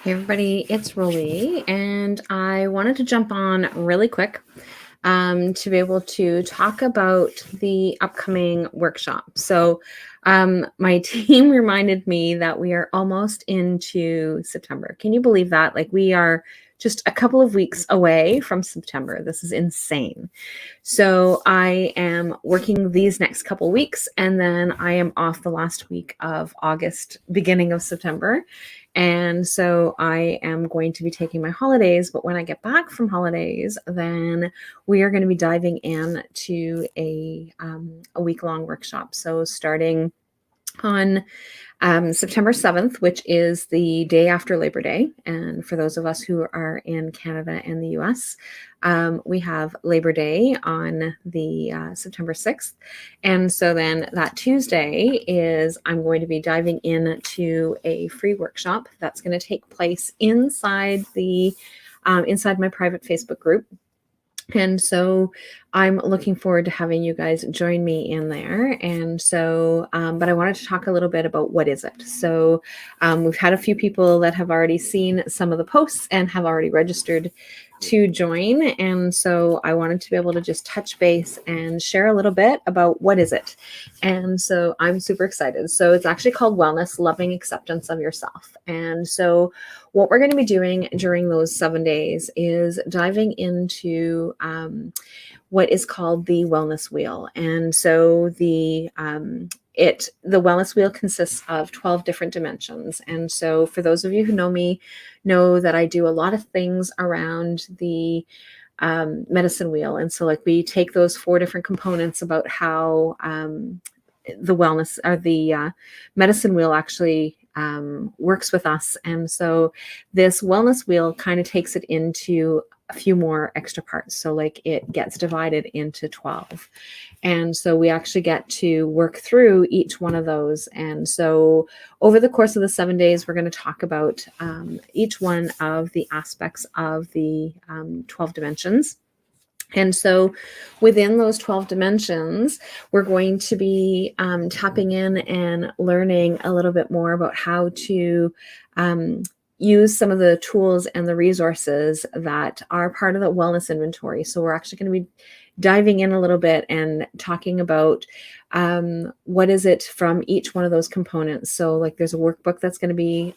Hey everybody, it's Roly, and I wanted to jump on really quick to be able to talk about the upcoming workshop. So my team reminded me that we are almost into September. Can you believe that? Like we are just a couple of weeks away from September. This is insane. So I am working these next couple weeks, and then I am off the last week of August, beginning of September. And so I am going to be taking my holidays, but when I get back from holidays, then we are going to be diving in to a week-long workshop. So starting on September 7th, which is the day after Labor Day. And for those of us who are in Canada and the US, we have Labor Day on the September 6th. And so then that Tuesday is I'm going to be diving into a free workshop that's going to take place inside the inside my private Facebook group. And so I'm looking forward to having you guys join me in there. And so, but I wanted to talk a little bit about what is it. So we've had a few people that have already seen some of the posts and have already registered to join. And so I wanted to be able to just touch base and share a little bit about what is it. And so I'm super excited. So it's actually called Wellness, Loving Acceptance of Yourself. And so what we're going to be doing during those 7 days is diving into what is called the wellness wheel. And so the wellness wheel consists of 12 different dimensions. And so for those of you who know me, know that I do a lot of things around the medicine wheel. And so like we take those 4 different components about how the wellness or the medicine wheel actually works with us. And so this wellness wheel kind of takes it into a few more extra parts. So like it gets divided into 12. And so we actually get to work through each one of those. And so over the course of the 7 days, we're going to talk about each one of the aspects of the 12 dimensions. And so within those 12 dimensions, we're going to be tapping in and learning a little bit more about how to use some of the tools and the resources that are part of the wellness inventory. So we're actually going to be diving in a little bit and talking about what is it from each one of those components. So like there's a workbook that's going to be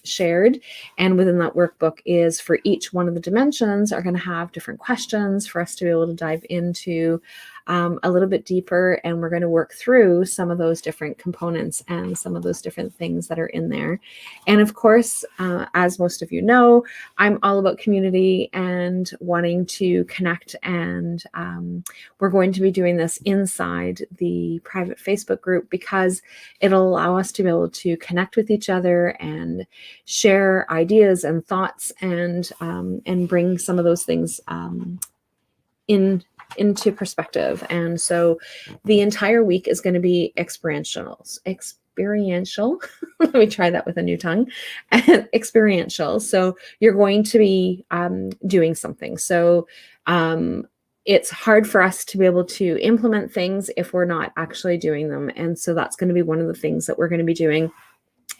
shared, and within that workbook is for each one of the dimensions are going to have different questions for us to be able to dive into a little bit deeper, and we're going to work through some of those different components and some of those different things that are in there. And of course, as most of you know, I'm all about community and wanting to connect, and we're going to be doing this inside the private Facebook group because it'll allow us to be able to connect with each other and share ideas and thoughts and bring some of those things into perspective. And so the entire week is going to be experiential. Let me try that with a new tongue. Experiential. So you're going to be doing something. So it's hard for us to be able to implement things if we're not actually doing them. And so that's going to be one of the things that we're going to be doing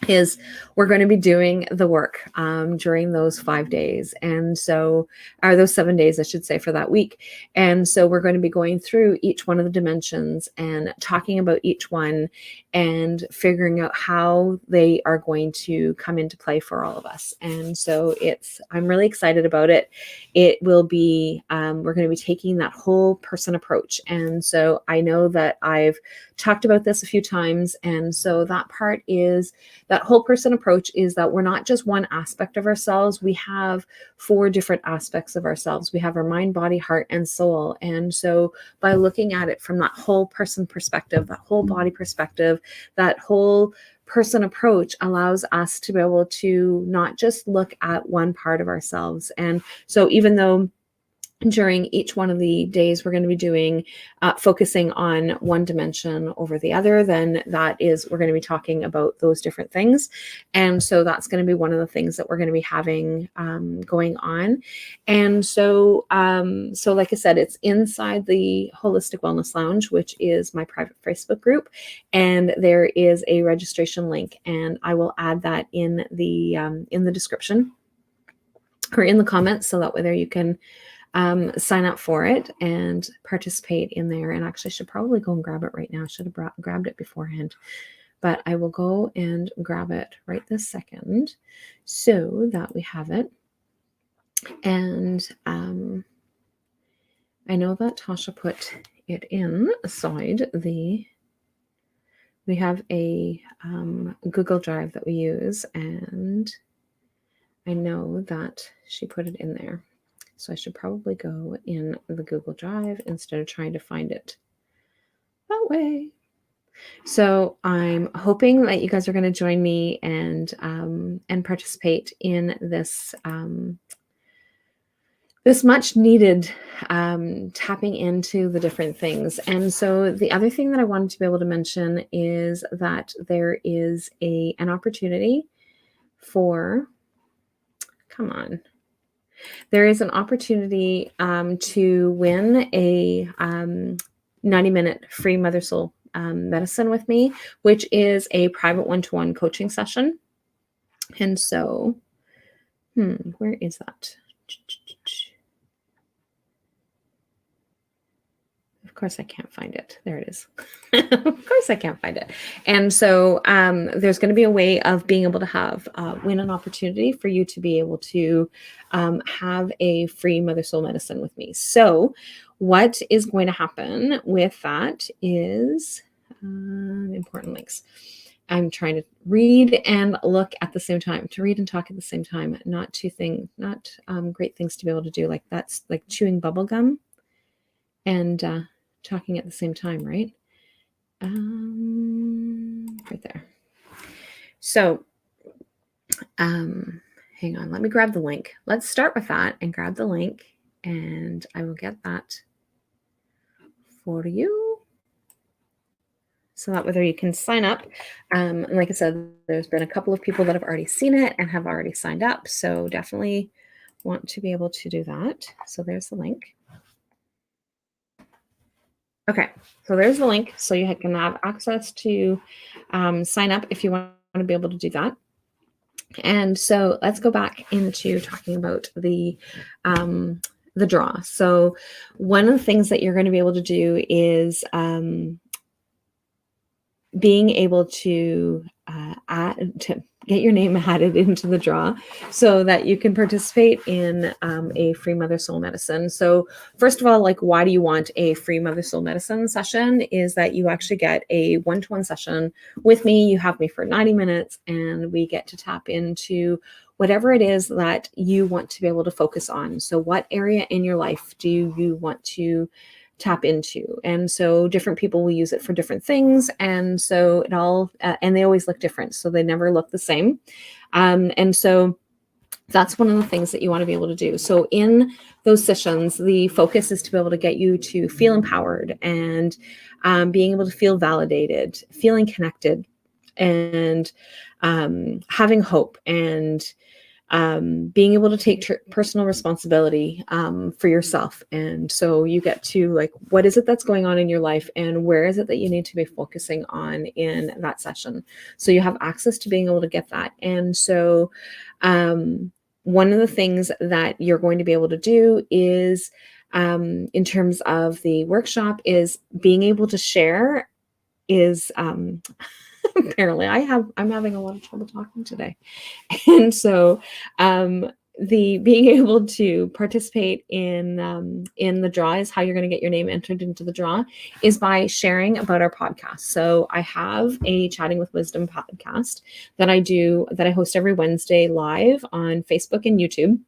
is we're going to be doing the work during those 5 days. And so, or those 7 days, I should say, for that week. And so we're going to be going through each one of the dimensions and talking about each one and figuring out how they are going to come into play for all of us. And so I'm really excited about it. It will be, we're going to be taking that whole person approach. And so I know that I've talked about this a few times. And so that whole person approach is that we're not just one aspect of ourselves. We have 4 different aspects of ourselves. We have our mind, body, heart, and soul. And so by looking at it from that whole person perspective, that whole body perspective, that whole person approach allows us to be able to not just look at one part of ourselves. And so even though during each one of the days, we're going to be doing focusing on one dimension over the other. Then that is, we're going to be talking about those different things. And so that's going to be one of the things that we're going to be having going on. And so, so like I said, it's inside the Holistic Wellness Lounge, which is my private Facebook group. And there is a registration link, and I will add that in the description or in the comments, so that way there you can sign up for it and participate in there. And actually, I should probably go and grab it right now. I should have grabbed it beforehand, but I will go and grab it right this second so that we have it. And I know that Tasha put it inside we have a Google Drive that we use, and I know that she put it in there. So I should probably go in the Google Drive instead of trying to find it that way. So I'm hoping that you guys are going to join me and participate in this this much needed tapping into the different things. And so the other thing that I wanted to be able to mention is that there is an opportunity for, come on. There is an opportunity to win a 90-minute free Mother Soul medicine with me, which is a private one-to-one coaching session. And so, where is that? Of course I can't find it. There it is. Of course I can't find it. And so there's going to be a way of being able to have win an opportunity for you to be able to have a free Mother Soul medicine with me. So what is going to happen with that is important links. I'm trying to read and look at the same time, to read and talk at the same time. Not great things to be able to do. Like that's like chewing bubble gum and talking at the same time, right? Right there. So, hang on, let me grab the link. Let's start with that and grab the link, and I will get that for you. So that whether you can sign up. And like I said, there's been a couple of people that have already seen it and have already signed up. So definitely want to be able to do that. So there's the link. Okay, so there's the link. So you can have access to sign up if you want to be able to do that. And so let's go back into talking about the draw. So one of the things that you're going to be able to do is being able to get your name added into the draw so that you can participate in a free Mother Soul medicine. So first of all, like, why do you want a free Mother Soul medicine session? Is that you actually get a one-to-one session with me. You have me for 90 minutes and we get to tap into whatever it is that you want to be able to focus on. So what area in your life do you want to tap into? And so different people will use it for different things. And so it all, and they always look different. So they never look the same. And so that's one of the things that you want to be able to do. So in those sessions, the focus is to be able to get you to feel empowered and being able to feel validated, feeling connected, and having hope, and being able to take personal responsibility for yourself. And so you get to, like, what is it that's going on in your life and where is it that you need to be focusing on in that session? So you have access to being able to get that. And so one of the things that you're going to be able to do is in terms of the workshop is being able to share is apparently I'm having a lot of trouble talking today. And so the being able to participate in the draw is how you're going to get your name entered into the draw is by sharing about our podcast. So I have a Chatting with Wisdom podcast that I host every Wednesday live on Facebook and YouTube.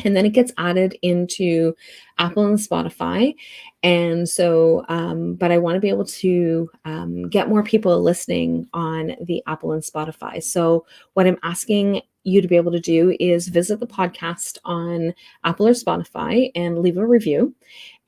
And then it gets added into Apple and Spotify. And so, but I want to be able to get more people listening on the Apple and Spotify. So what I'm asking you to be able to do is visit the podcast on Apple or Spotify and leave a review.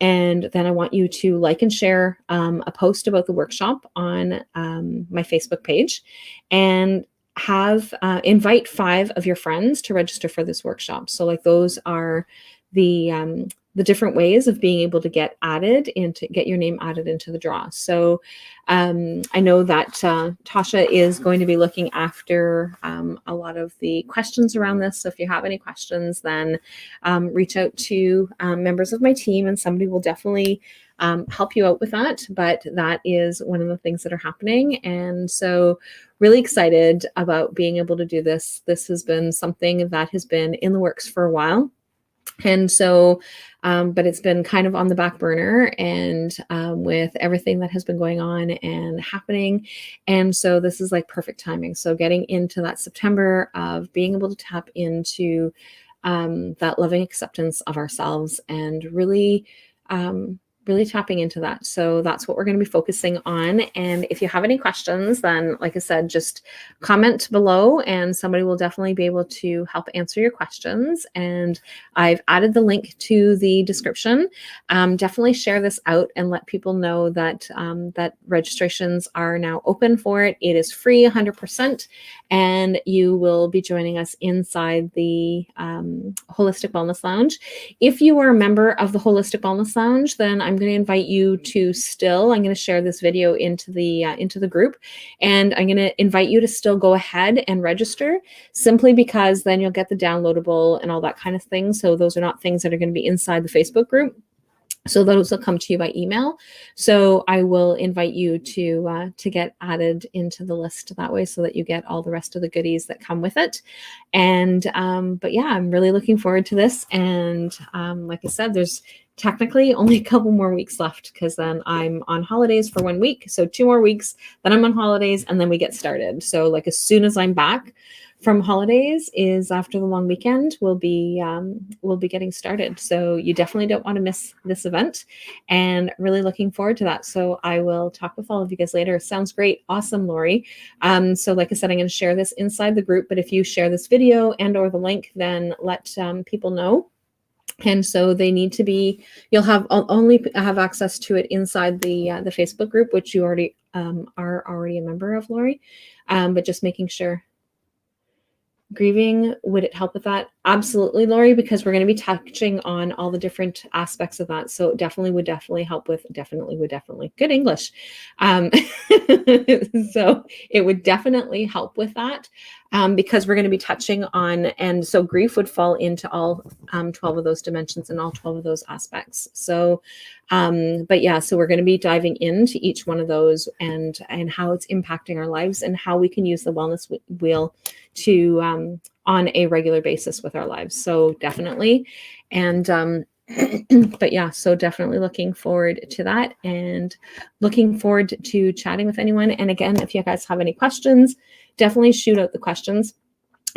And then I want you to like and share a post about the workshop on my Facebook page, and have invite 5 of your friends to register for this workshop. So like those are the different ways of being able to get your name added into the draw. So I know that Tasha is going to be looking after a lot of the questions around this. So if you have any questions, then reach out to members of my team, and somebody will definitely help you out with that. But that is one of the things that are happening. And so really excited about being able to do this. This has been something that has been in the works for a while. And so, but it's been kind of on the back burner, and with everything that has been going on and happening. And so this is like perfect timing. So getting into that September of being able to tap into that loving acceptance of ourselves, and really tapping into that. So that's what we're going to be focusing on. And if you have any questions, then like I said, just comment below and somebody will definitely be able to help answer your questions. And I've added the link to the description. Definitely share this out and let people know that that registrations are now open for it. It is free 100%, and you will be joining us inside the Holistic Wellness Lounge. If you are a member of the Holistic Wellness Lounge, then I'm going to invite you to I'm going to share this video into the group, and I'm going to invite you to still go ahead and register, simply because then you'll get the downloadable and all that kind of thing. So those are not things that are going to be inside the Facebook group. So those will come to you by email. So I will invite you to get added into the list that way, so that you get all the rest of the goodies that come with it. And but yeah, I'm really looking forward to this. And like I said, there's technically only a couple more weeks left, because then I'm on holidays for 1 week. So 2 more weeks, then I'm on holidays, and then we get started. So like as soon as I'm back from holidays is after the long weekend, we'll be getting started. So you definitely don't want to miss this event, and really looking forward to that. So I will talk with all of you guys later. Sounds great. Awesome, Lori. So like I said, I'm going to share this inside the group, but if you share this video and or the link, then let people know. And so they need to be, you'll only have access to it inside the Facebook group, which you already are already a member of, Lori. But just making sure. Grieving, would it help with that? Absolutely, Lori, because we're going to be touching on all the different aspects of that. So definitely would help with, good English. So it would definitely help with that, because we're going to be touching on, and so grief would fall into all 12 of those dimensions and all 12 of those aspects. So, but yeah, so we're going to be diving into each one of those, and how it's impacting our lives, and how we can use the wellness wheel to on a regular basis with our lives. So definitely. And but yeah, so definitely looking forward to that, and looking forward to chatting with anyone. And again, if you guys have any questions, definitely shoot out the questions.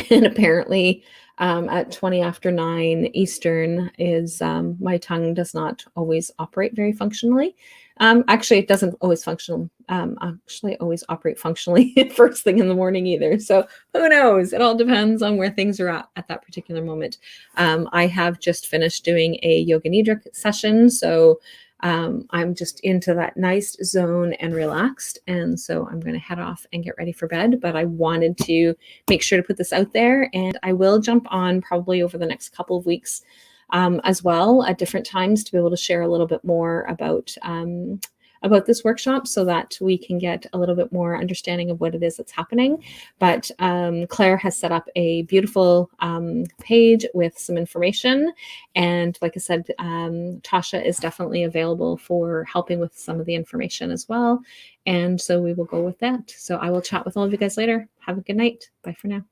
And apparently at 20 after 9 Eastern is my tongue does not always operate very functionally. Actually, it doesn't always always operate functionally first thing in the morning either. So who knows? It all depends on where things are at that particular moment. I have just finished doing a yoga nidra session. So I'm just into that nice zone and relaxed. And so I'm going to head off and get ready for bed. But I wanted to make sure to put this out there. And I will jump on probably over the next couple of weeks as well at different times, to be able to share a little bit more about this workshop, so that we can get a little bit more understanding of what it is that's happening. But Claire has set up a beautiful page with some information. And like I said, Tasha is definitely available for helping with some of the information as well. And so we will go with that. So I will chat with all of you guys later. Have a good night. Bye for now.